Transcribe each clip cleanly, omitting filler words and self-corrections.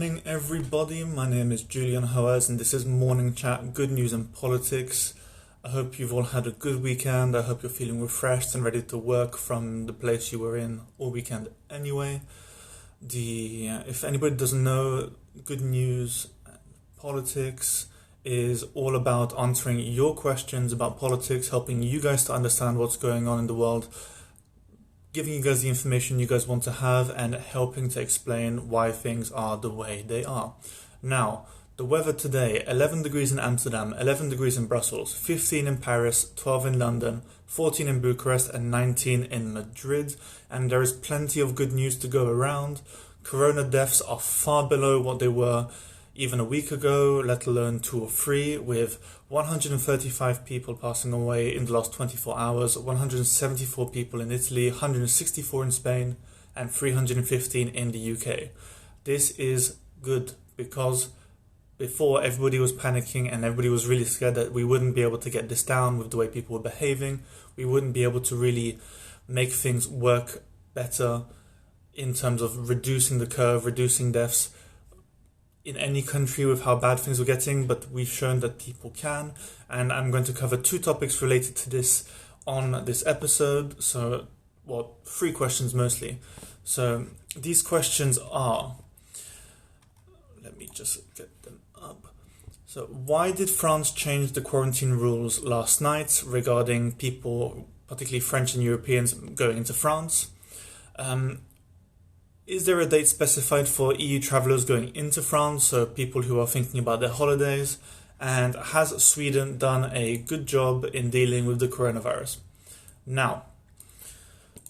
morning, everybody. My name is Julian Hoaz, and this is Morning Chat, Good News in Politics. I hope you've all had a good weekend. I hope you're feeling refreshed and ready to work from the place you were in all weekend anyway. If anybody doesn't know, Good News Politics is all about answering your questions about politics, helping you guys to understand what's going on in the world, giving you guys the information you guys want to have, and helping to explain why things are the way they are. Now, the weather today, 11 degrees in Amsterdam, 11 degrees in Brussels, 15 in Paris, 12 in London, 14 in Bucharest, and 19 in Madrid. And there is plenty of good news to go around. Corona deaths are far below what they were even a week ago, let alone 2 or 3, with 135 people passing away in the last 24 hours, 174 people in Italy, 164 in Spain, and 315 in the UK. This is good because before everybody was panicking and everybody was really scared that we wouldn't be able to get this down with the way people were behaving. We wouldn't be able to really make things work better in terms of reducing the curve, reducing deaths in any country with how bad things were getting, but we've shown that people can, and I'm going to cover 2 topics related to this on this episode. So, 3 questions mostly. So these questions are, let me just get them up. So why did France change the quarantine rules last night regarding people, particularly French and Europeans, going into France? Is there a date specified for EU travellers going into France, so people who are thinking about their holidays? And has Sweden done a good job in dealing with the coronavirus? Now,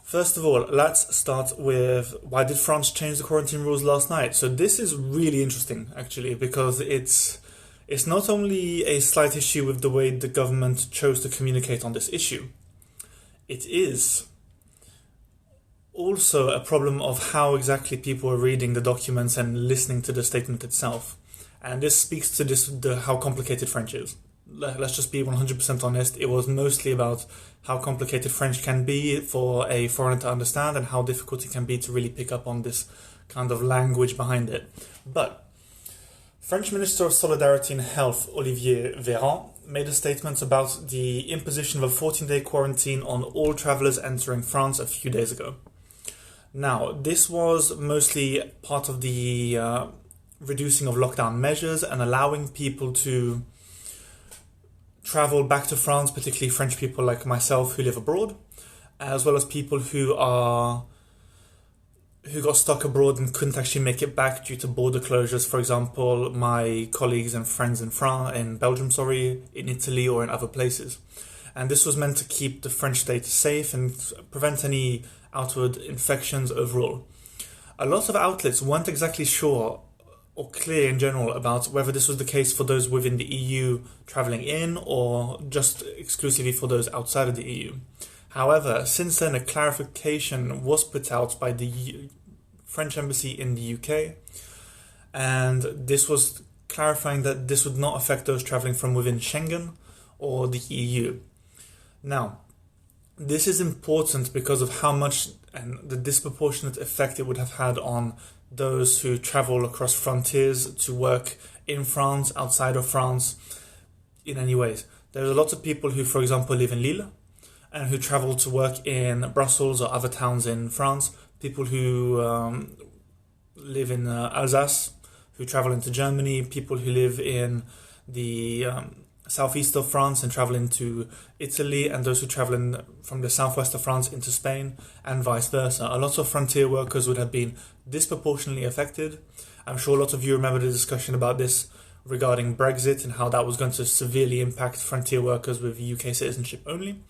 first of all, let's start with why did France change the quarantine rules last night? So this is really interesting, actually, because it's not only a slight issue with the way the government chose to communicate on this issue. It is also a problem of how exactly people are reading the documents and listening to the statement itself. And this speaks to how complicated French is. Let's just be 100% honest. It was mostly about how complicated French can be for a foreigner to understand and how difficult it can be to really pick up on this kind of language behind it. But French Minister of Solidarity and Health, Olivier Véran, made a statement about the imposition of a 14-day quarantine on all travellers entering France a few days ago. Now, this was mostly part of the reducing of lockdown measures and allowing people to travel back to France, particularly French people like myself who live abroad, as well as people who got stuck abroad and couldn't actually make it back due to border closures. For example, my colleagues and friends in Belgium, in Italy or in other places. And this was meant to keep the French state safe and prevent any outward infections overall. A lot of outlets weren't exactly sure or clear in general about whether this was the case for those within the EU travelling in or just exclusively for those outside of the EU. However, since then a clarification was put out by the French embassy in the UK, and this was clarifying that this would not affect those travelling from within Schengen or the EU. Now, this is important because of how much and the disproportionate effect it would have had on those who travel across frontiers to work in France, outside of France, in any ways. There's a lot of people who, for example, live in Lille and who travel to work in Brussels or other towns in France, people who live in Alsace, who travel into Germany, people who live in the southeast of France and travel into Italy, and those who travel from the southwest of France into Spain, and vice versa. A lot of frontier workers would have been disproportionately affected. I'm sure a lot of you remember the discussion about this regarding Brexit and how that was going to severely impact frontier workers with UK citizenship only.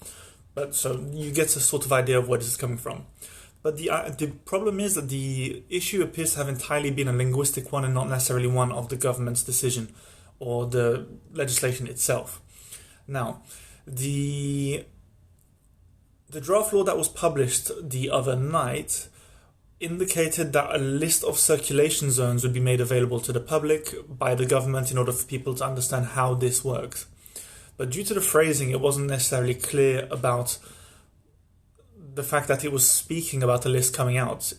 But so you get a sort of idea of where this is coming from. But the problem is that the issue appears to have entirely been a linguistic one and not necessarily one of the government's decision or the legislation itself. Now, the draft law that was published the other night indicated that a list of circulation zones would be made available to the public by the government in order for people to understand how this works. But due to the phrasing, it wasn't necessarily clear about the fact that it was speaking about a list coming out.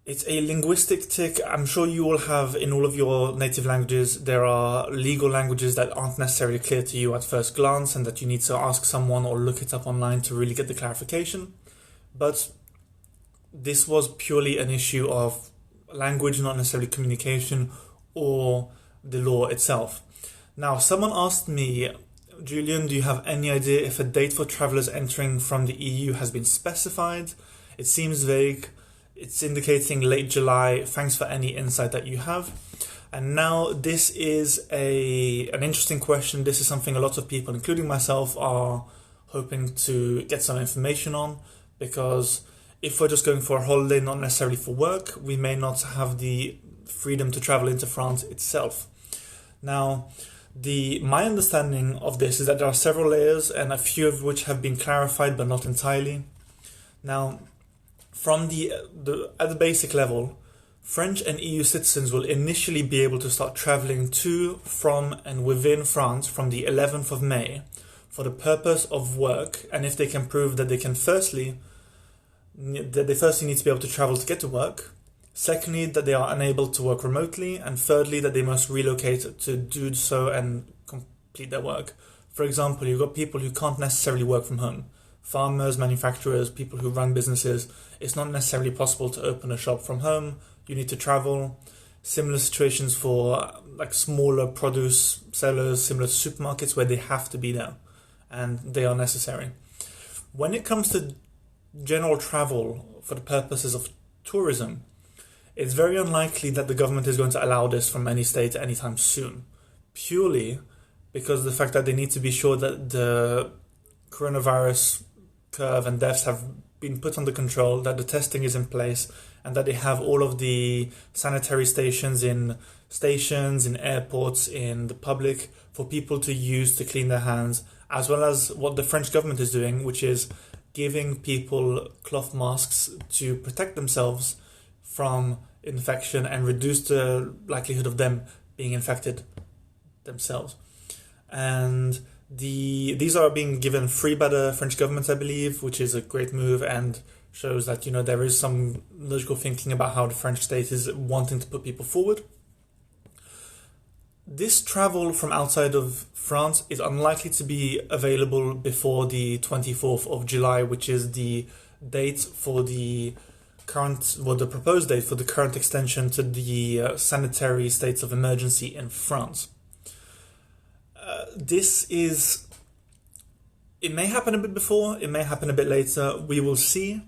It It's a linguistic tick. I'm sure you all have in all of your native languages, there are legal languages that aren't necessarily clear to you at first glance and that you need to ask someone or look it up online to really get the clarification. But this was purely an issue of language, not necessarily communication or the law itself. Now, someone asked me, Julian, do you have any idea if a date for travellers entering from the EU has been specified? It seems vague. It's indicating late July. Thanks for any insight that you have. And now this is an interesting question. This is something a lot of people, including myself, are hoping to get some information on, because if we're just going for a holiday, not necessarily for work, we may not have the freedom to travel into France itself. Now, my understanding of this is that there are several layers, and a few of which have been clarified, but not entirely. Now, from at the basic level, French and EU citizens will initially be able to start traveling to, from, and within France from the 11th of May for the purpose of work, and if they can prove that they firstly need to be able to travel to get to work, secondly, that they are unable to work remotely, and thirdly, that they must relocate to do so and complete their work. For example, you've got people who can't necessarily work from home. Farmers, manufacturers, people who run businesses. It's not necessarily possible to open a shop from home. You need to travel. Similar situations for like smaller produce sellers, similar to supermarkets, where they have to be there and they are necessary. When it comes to general travel for the purposes of tourism, it's very unlikely that the government is going to allow this from any state anytime soon, purely because of the fact that they need to be sure that the coronavirus curve and deaths have been put under control, that the testing is in place, and that they have all of the sanitary stations in airports, in the public, for people to use to clean their hands, as well as what the French government is doing, which is giving people cloth masks to protect themselves from infection and reduce the likelihood of them being infected themselves. And these are being given free by the French government, I believe, which is a great move and shows that, there is some logical thinking about how the French state is wanting to put people forward. This travel from outside of France is unlikely to be available before the 24th of July, which is the date for the proposed date for the current extension to the sanitary states of emergency in France. It may happen a bit before, it may happen a bit later, we will see.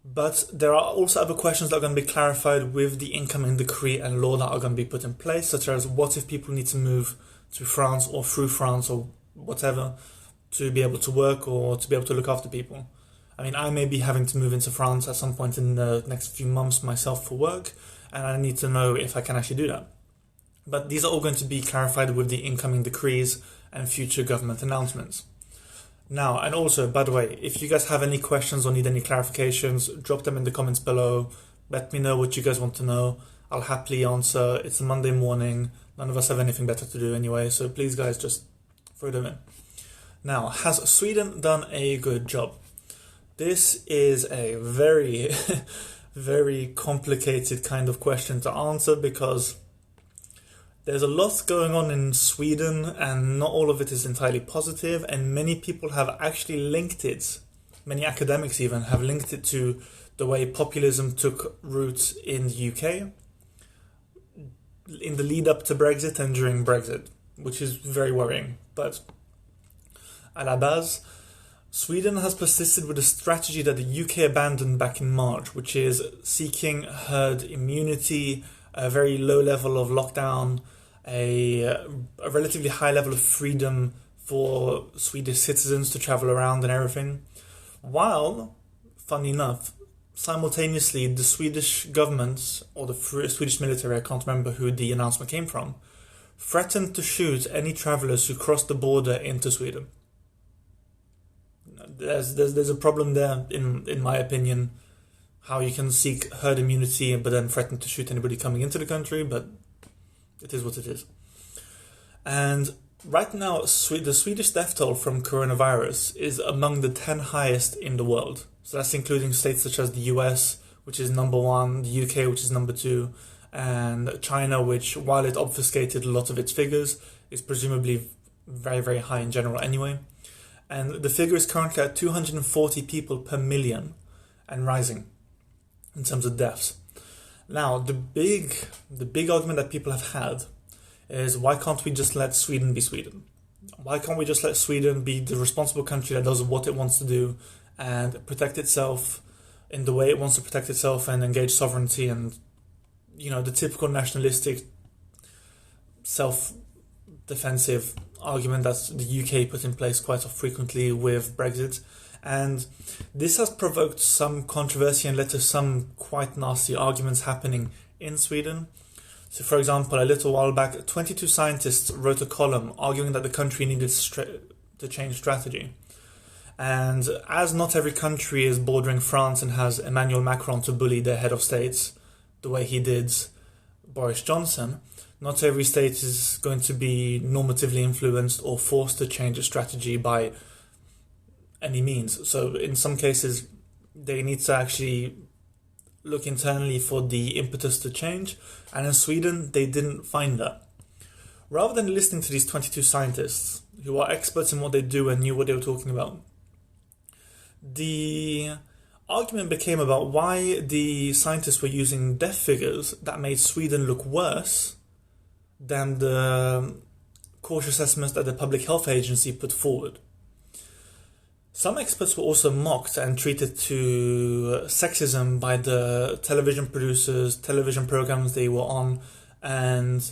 But there are also other questions that are going to be clarified with the incoming decree and law that are going to be put in place, such as what if people need to move to France or through France or whatever to be able to work or to be able to look after people. I mean, I may be having to move into France at some point in the next few months myself for work, and I need to know if I can actually do that. But these are all going to be clarified with the incoming decrees and future government announcements. Now, and also, by the way, if you guys have any questions or need any clarifications, drop them in the comments below. Let me know what you guys want to know. I'll happily answer. It's a Monday morning. None of us have anything better to do anyway, so please, guys, just throw them in. Now, has Sweden done a good job? This is a very, very complicated kind of question to answer because there's a lot going on in Sweden and not all of it is entirely positive, and many people have actually linked it, many academics even have linked it to the way populism took root in the UK in the lead up to Brexit and during Brexit, which is very worrying. But à la base, Sweden has persisted with a strategy that the UK abandoned back in March, which is seeking herd immunity, a very low level of lockdown, a relatively high level of freedom for Swedish citizens to travel around and everything. While, funny enough, simultaneously the Swedish government, or the Swedish military, I can't remember who the announcement came from, threatened to shoot any travellers who crossed the border into Sweden. There's a problem there, in my opinion, how you can seek herd immunity but then threaten to shoot anybody coming into the country, but it is what it is. And right now, the Swedish death toll from coronavirus is among the 10 highest in the world. So that's including states such as the US, which is number one, the UK, which is number two, and China, which, while it obfuscated a lot of its figures, is presumably very, very high in general anyway. And the figure is currently at 240 people per million and rising in terms of deaths. Now, the big argument that people have had is, why can't we just let Sweden be Sweden? Why can't we just let Sweden be the responsible country that does what it wants to do and protect itself in the way it wants to protect itself and engage sovereignty and, the typical nationalistic self-defensive argument that the UK put in place quite frequently with Brexit. And this has provoked some controversy and led to some quite nasty arguments happening in Sweden. So, for example, a little while back, 22 scientists wrote a column arguing that the country needed to change strategy. And as not every country is bordering France and has Emmanuel Macron to bully their head of states the way he did Boris Johnson, not every state is going to be normatively influenced or forced to change its strategy by any means. So in some cases, they need to actually look internally for the impetus to change. And in Sweden, they didn't find that. Rather than listening to these 22 scientists who are experts in what they do and knew what they were talking about, the argument became about why the scientists were using death figures that made Sweden look worse than the cautious estimates that the Public Health Agency put forward. Some experts were also mocked and treated to sexism by the television producers, television programs they were on, and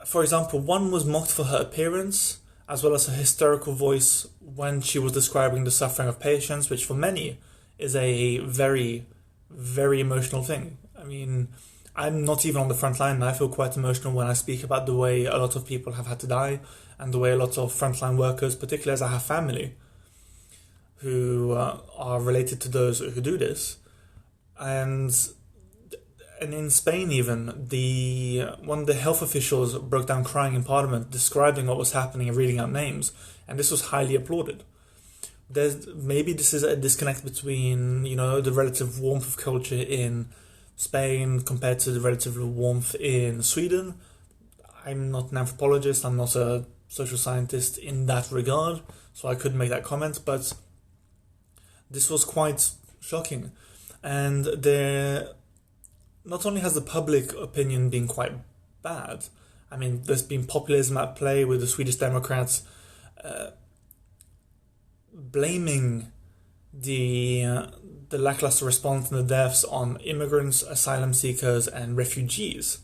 for example, one was mocked for her appearance as well as her hysterical voice when she was describing the suffering of patients, which for many is a very, very emotional thing. I mean, I'm not even on the front line, and I feel quite emotional when I speak about the way a lot of people have had to die and the way a lot of frontline workers, particularly as I have family who are related to those who do this. And in Spain even, one of the health officials broke down crying in Parliament, describing what was happening and reading out names, and this was highly applauded. Maybe this is a disconnect between, the relative warmth of culture in Spain compared to the relative warmth in Sweden. I'm not an anthropologist, I'm not a social scientist in that regard, so I couldn't make that comment, but this was quite shocking. And not only has the public opinion been quite bad, I mean, there's been populism at play with the Swedish Democrats blaming the lackluster response and the deaths on immigrants, asylum seekers, and refugees,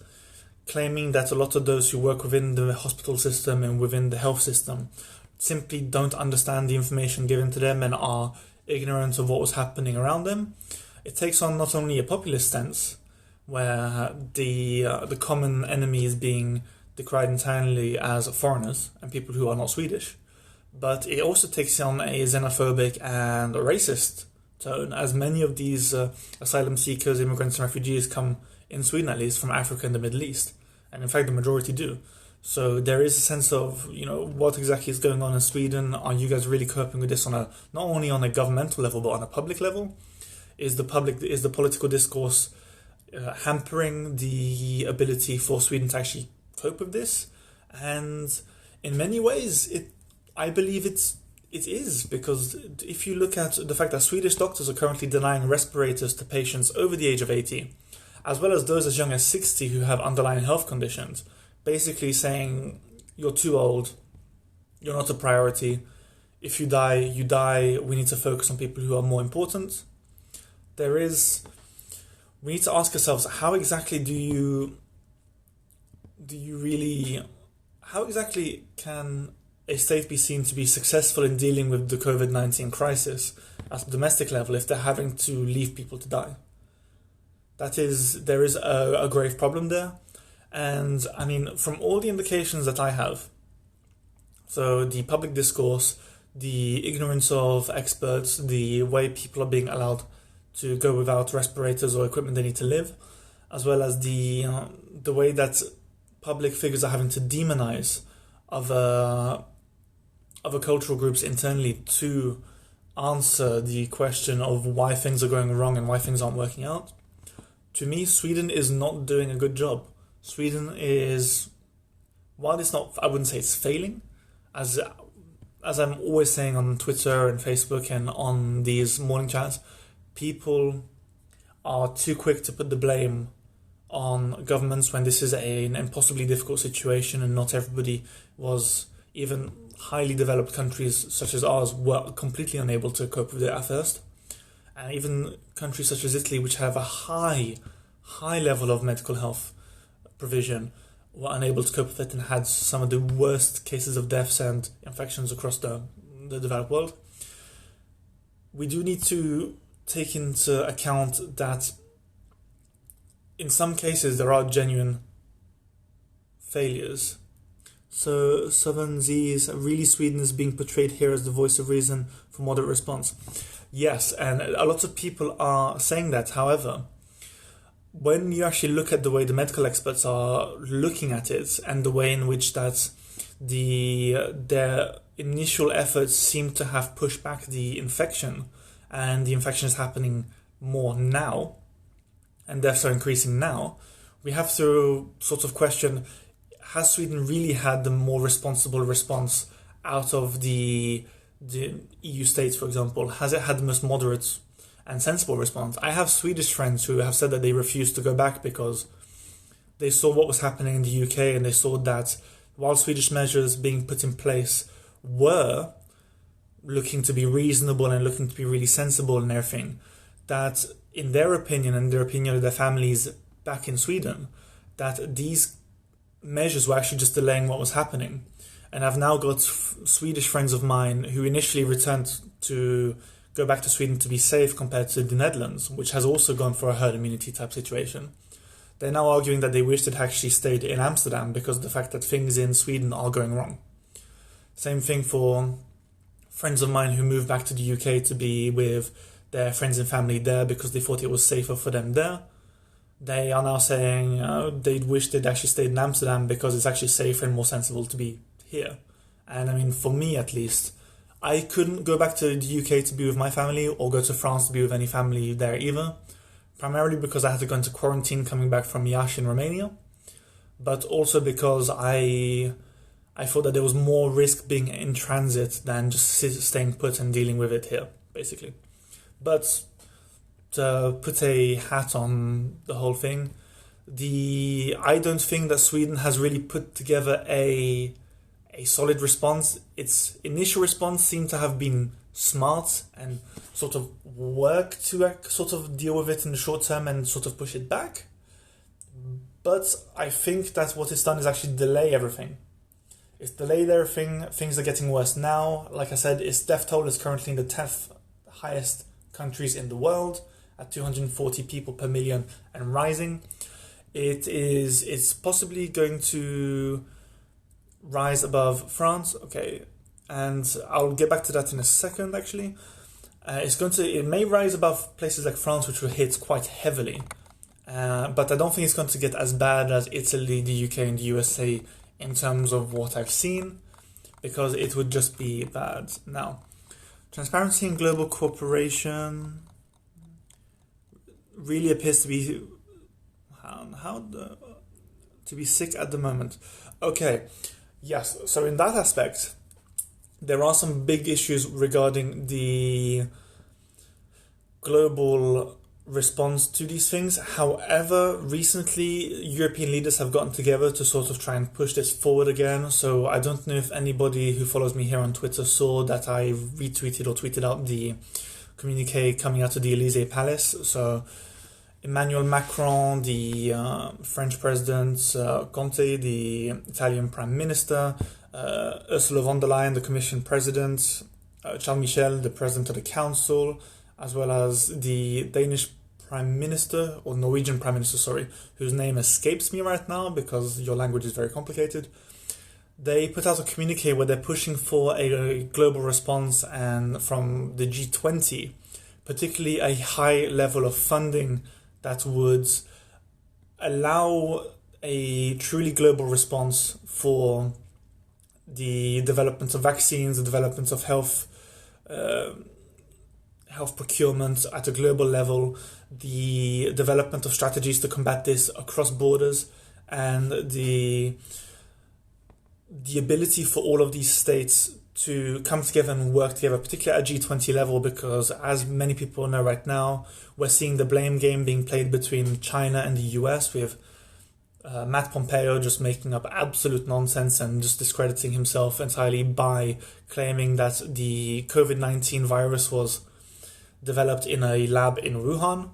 claiming that a lot of those who work within the hospital system and within the health system simply don't understand the information given to them and are ignorant of what was happening around them. It takes on not only a populist stance, where the common enemy is being decried internally as foreigners and people who are not Swedish, but it also takes on a xenophobic and a racist tone, as many of these asylum seekers, immigrants, and refugees come, in Sweden at least, from Africa and the Middle East, and in fact the majority do. So there is a sense of, what exactly is going on in Sweden? Are you guys really coping with this not only on a governmental level but on a public level? Is the political discourse hampering the ability for Sweden to actually cope with this? And in many ways, I believe it is, because if you look at the fact that Swedish doctors are currently denying respirators to patients over the age of 80, as well as those as young as 60 who have underlying health conditions, basically saying, you're too old, you're not a priority, if you die, you die, we need to focus on people who are more important. We need to ask ourselves, how exactly can a state be seen to be successful in dealing with the COVID-19 crisis at the domestic level if they're having to leave people to die? There is a grave problem there. And I mean, from all the indications that I have, so the public discourse, the ignorance of experts, the way people are being allowed to go without respirators or equipment they need to live, as well as the way that public figures are having to demonize other cultural groups internally to answer the question of why things are going wrong and why things aren't working out, to me, Sweden is not doing a good job. Sweden is, while it's not, I wouldn't say it's failing, as I'm always saying on Twitter and Facebook and on these morning chats, people are too quick to put the blame on governments when this is an impossibly difficult situation, and not everybody was, even highly developed countries such as ours were completely unable to cope with it at first. And even countries such as Italy, which have a high level of medical health provision, were unable to cope with it and had some of the worst cases of deaths and infections across the developed world. We do need to take into account that in some cases there are genuine failures. So Southern Z's really Sweden is being portrayed here as the voice of reason for moderate response. Yes, and a lot of people are saying that. However, when you actually look at the way the medical experts are looking at it and the way in which that their initial efforts seem to have pushed back the infection, and the infection is happening more now, and deaths are increasing now, we have to sort of question, has Sweden really had the more responsible response out of the EU states, for example? Has it had the most moderate and sensible response? I have Swedish friends who have said that they refused to go back because they saw what was happening in the UK, and they saw that while Swedish measures being put in place were looking to be reasonable and looking to be really sensible and everything, that in their opinion and the opinion of their families back in Sweden, that these measures were actually just delaying what was happening. And I've now got Swedish friends of mine who initially returned to go back to Sweden to be safe compared to the Netherlands, which has also gone for a herd immunity type situation. They're now arguing that they wish they'd actually stayed in Amsterdam because of the fact that things in Sweden are going wrong. Same thing for friends of mine who moved back to the UK to be with their friends and family there because they thought it was safer for them there. They are now saying they'd wish they'd actually stayed in Amsterdam because it's actually safer and more sensible to be here. And I mean, for me at least, I couldn't go back to the UK to be with my family or go to France to be with any family there either, primarily because I had to go into quarantine coming back from Iași in Romania, but also because I thought that there was more risk being in transit than just staying put and dealing with it here, basically. But to put a hat on the whole thing, I don't think that Sweden has really put together a solid response. Its initial response seemed to have been smart and sort of work to sort of deal with it in the short term and sort of push it back. But I think that what it's done is actually delay everything. It's delayed everything. Things are getting worse now. Like I said, its death toll is currently in the 10th highest countries in the world at 240 people per million and rising. It's possibly going to rise above France. Okay, and I'll get back to that in a second. Actually, it may rise above places like France, which were hit quite heavily, but I don't think it's going to get as bad as Italy, the UK, and the USA in terms of what I've seen, because it would just be bad. Now, transparency in global cooperation really appears to be to be sick at the moment. Okay, yes. So in that aspect, there are some big issues regarding the global response to these things. However, recently European leaders have gotten together to sort of try and push this forward again. So I don't know if anybody who follows me here on Twitter saw that I retweeted or tweeted out the communique coming out of the Elysee Palace. So Emmanuel Macron, the French President, Conte, the Italian Prime Minister, Ursula von der Leyen, the Commission President, Charles Michel, the President of the Council, as well as the Danish Prime Minister, or Norwegian Prime Minister, sorry, whose name escapes me right now because your language is very complicated. They put out a communique where they're pushing for a global response, and from the G20, particularly a high level of funding that would allow a truly global response for the development of vaccines, the development of health health procurement at a global level, the development of strategies to combat this across borders, and the ability for all of these states to come together and work together, particularly at G20 level, because as many people know right now, we're seeing the blame game being played between China and the US. We have Matt Pompeo just making up absolute nonsense and just discrediting himself entirely by claiming that the COVID-19 virus was developed in a lab in Wuhan,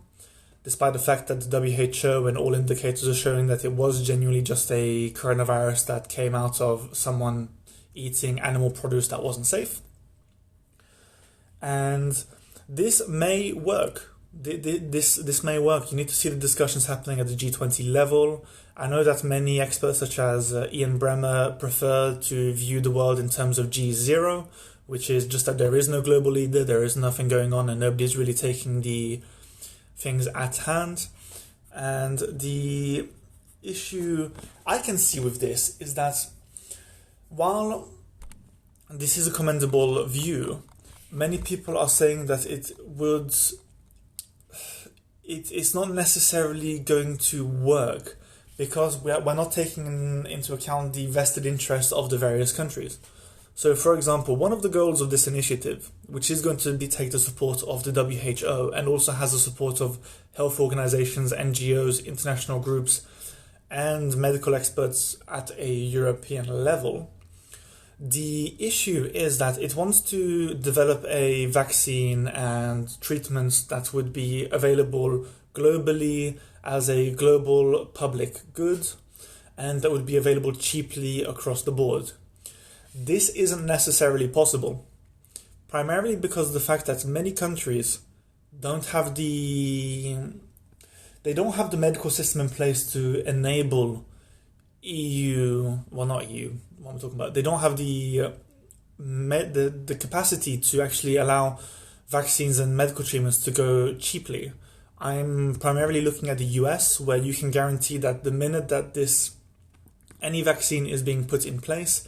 despite the fact that the WHO and all indicators are showing that it was genuinely just a coronavirus that came out of someone eating animal produce that wasn't safe. And this may work. This may work. You need to see the discussions happening at the G20 level. I know that many experts, such as Ian Bremmer, prefer to view the world in terms of G0, which is just that there is no global leader, there is nothing going on, and nobody's really taking the things at hand. And the issue I can see with this is that while this is a commendable view, many people are saying that it's not necessarily going to work because we're not taking into account the vested interests of the various countries. So, for example, one of the goals of this initiative, which is going to take the support of the WHO and also has the support of health organizations, NGOs, international groups, and medical experts at a European level, the issue is that it wants to develop a vaccine and treatments that would be available globally as a global public good and that would be available cheaply across the board. This isn't necessarily possible, primarily because of the fact that many countries don't have the medical system in place to enable what am I talking about? They don't have the capacity to actually allow vaccines and medical treatments to go cheaply. I'm primarily looking at the US, where you can guarantee that the minute that any vaccine is being put in place,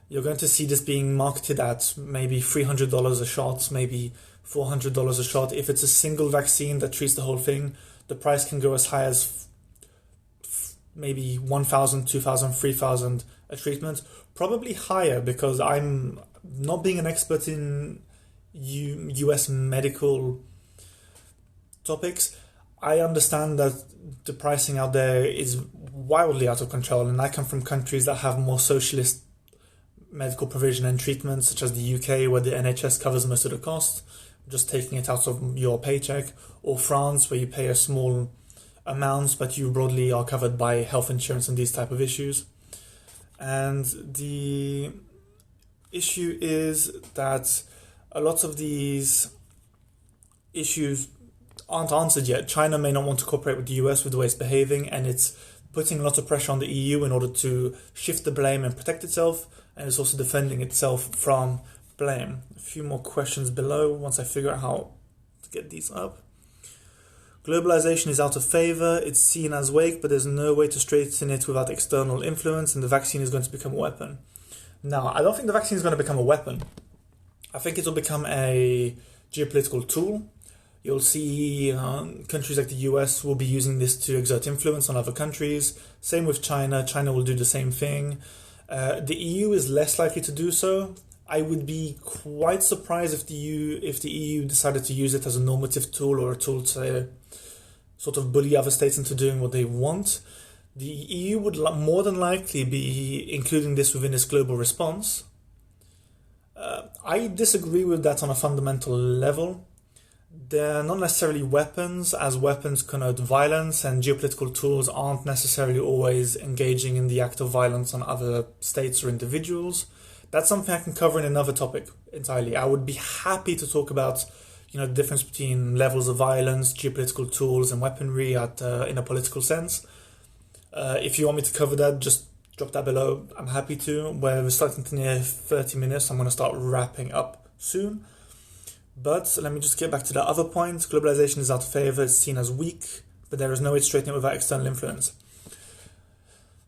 you're going to see this being marketed at maybe $300 a shot, maybe $400 a shot. If it's a single vaccine that treats the whole thing, the price can go as high as maybe 1,000, 2,000, 3,000 a treatment, probably higher, because I'm not being an expert in US medical topics. I understand that the pricing out there is wildly out of control, and I come from countries that have more socialist medical provision and treatment, such as the UK, where the NHS covers most of the cost, just taking it out of your paycheck, or France, where you pay a small amounts, but you broadly are covered by health insurance and these type of issues. And the issue is that a lot of these issues aren't answered yet. China may not want to cooperate with the US with the way it's behaving, and it's putting a lot of pressure on the EU in order to shift the blame and protect itself, and it's also defending itself from blame. A few more questions below once I figure out how to get these up. Globalization is out of favor, it's seen as weak, but there's no way to straighten it without external influence, and the vaccine is going to become a weapon. Now, I don't think the vaccine is going to become a weapon. I think it will become a geopolitical tool. You'll see countries like the US will be using this to exert influence on other countries. Same with China. China will do the same thing. The EU is less likely to do so. I would be quite surprised if the EU decided to use it as a normative tool or a tool to sort of bully other states into doing what they want. The EU would more than likely be including this within its global response. I disagree with that on a fundamental level. They're not necessarily weapons, as weapons connote violence, and geopolitical tools aren't necessarily always engaging in the act of violence on other states or individuals. That's something I can cover in another topic entirely. I would be happy to talk about the difference between levels of violence, geopolitical tools, and weaponry in a political sense. If you want me to cover that, just drop that below. I'm happy to. We're starting to near 30 minutes. I'm going to start wrapping up soon. But let me just get back to the other point. Globalization is out of favor. It's seen as weak, but there is no way to straighten it without external influence.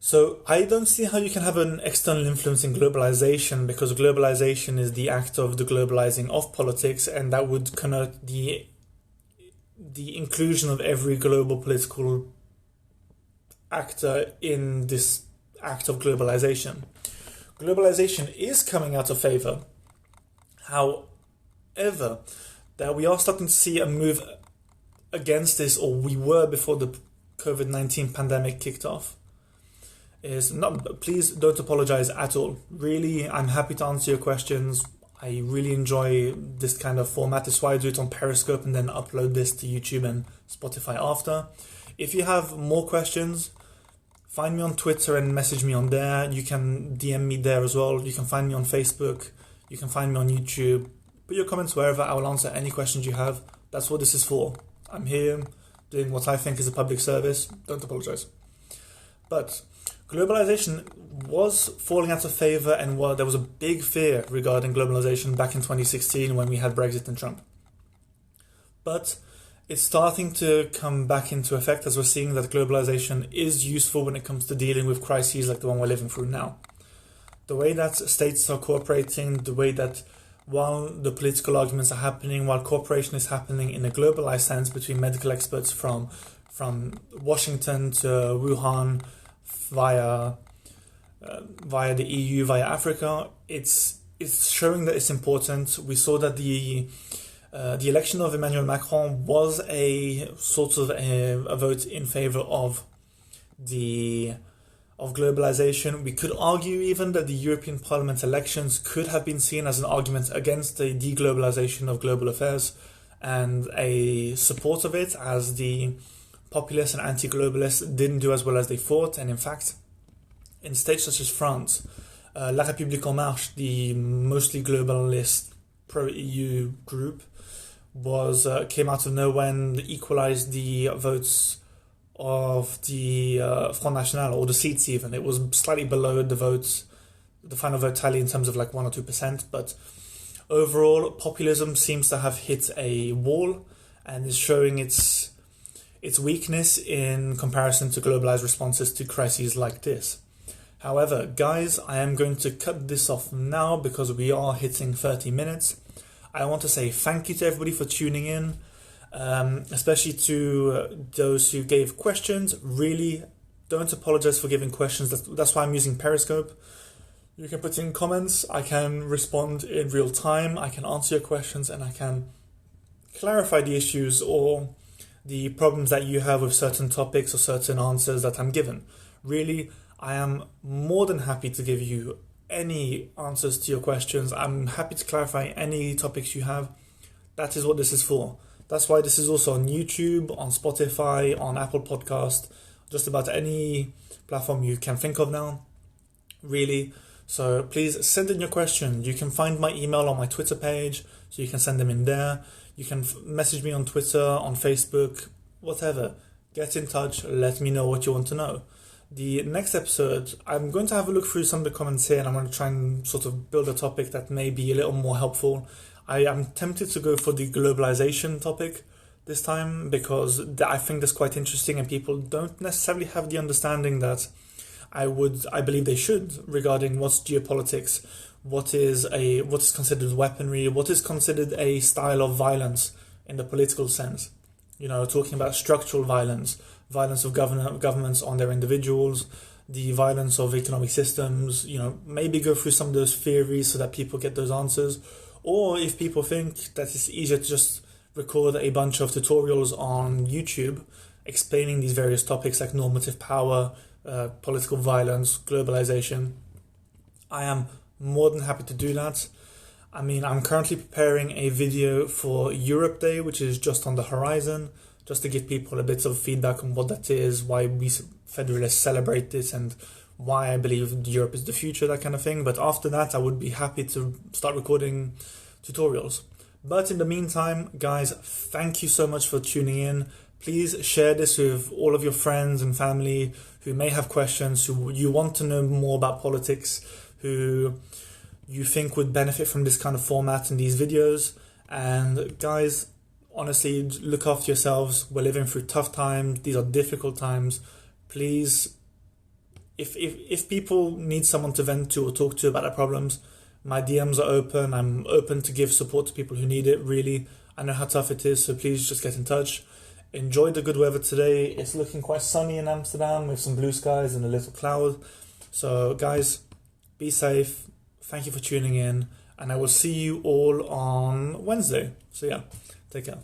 So I don't see how you can have an external influence in globalization, because globalization is the act of the globalizing of politics, and that would connote the inclusion of every global political actor in this act of globalization. Globalization is coming out of favor. However, that we are starting to see a move against this, or we were before the COVID-19 pandemic kicked off. Is not, please don't apologize at all. Really, I'm happy to answer your questions. I really enjoy this kind of format. That's why I do it on Periscope and then upload this to YouTube and Spotify after. If you have more questions, find me on Twitter and message me on there. You can DM me there as well. You can find me on Facebook. You can find me on YouTube. Put your comments wherever. I will answer any questions you have. That's what this is for. I'm here doing what I think is a public service. Don't apologize. But globalization was falling out of favor, and there was a big fear regarding globalization back in 2016 when we had Brexit and Trump. But it's starting to come back into effect, as we're seeing that globalization is useful when it comes to dealing with crises like the one we're living through now. The way that states are cooperating, the way that while the political arguments are happening, while cooperation is happening in a globalized sense between medical experts from Washington to Wuhan, via the EU, via Africa, it's showing that it's important. We saw that the election of Emmanuel Macron was a sort of a vote in favor of globalization. We could argue even that the European Parliament elections could have been seen as an argument against the deglobalization of global affairs, and a support of it, as the populist and anti-globalists didn't do as well as they thought. And in fact, in states such as France, La République En Marche, the mostly globalist pro-EU group, came out of nowhere and equalized the votes of the Front National, or the seats even. It was slightly below the final vote tally in terms of like 1 or 2%, but overall populism seems to have hit a wall and is showing its weakness in comparison to globalized responses to crises like this. However, guys, I am going to cut this off now because we are hitting 30 minutes. I want to say thank you to everybody for tuning in, especially to those who gave questions. Really, don't apologize for giving questions. That's why I'm using Periscope. You can put in comments. I can respond in real time. I can answer your questions, and I can clarify the issues or the problems that you have with certain topics or certain answers that I'm given. Really, I am more than happy to give you any answers to your questions. I'm happy to clarify any topics you have. That is what this is for. That's why this is also on YouTube, on Spotify, on Apple Podcast, just about any platform you can think of now, really. So please send in your question. You can find my email on my Twitter page, so you can send them in there. You can message me on Twitter, on Facebook, whatever. Get in touch, let me know what you want to know. The next episode, I'm going to have a look through some of the comments here, and I'm going to try and sort of build a topic that may be a little more helpful. I am tempted to go for the globalization topic this time, because I think that's quite interesting, and people don't necessarily have the understanding that I believe they should, regarding what's geopolitics, what is considered weaponry, what is considered a style of violence in the political sense. Talking about structural violence of governments on their individuals, the violence of economic systems. Maybe go through some of those theories so that people get those answers. Or if people think that it's easier to just record a bunch of tutorials on YouTube explaining these various topics like normative power, political violence, globalization, I am more than happy to do that. I mean, I'm currently preparing a video for Europe Day, which is just on the horizon, just to give people a bit of feedback on what that is, why we Federalists celebrate this, and why I believe Europe is the future, that kind of thing. But after that, I would be happy to start recording tutorials. But in the meantime, guys, thank you so much for tuning in. Please share this with all of your friends and family who may have questions, who you want to know more about politics, who you think would benefit from this kind of format in these videos. And guys, honestly, look after yourselves. We're living through tough times. These are difficult times. Please, if people need someone to vent to or talk to about their problems, my DMs are open. I'm open to give support to people who need it, really. I know how tough it is, so please just get in touch. Enjoy the good weather today. It's looking quite sunny in Amsterdam with some blue skies and a little cloud. So guys, be safe. Thank you for tuning in, and I will see you all on Wednesday. So yeah, take care.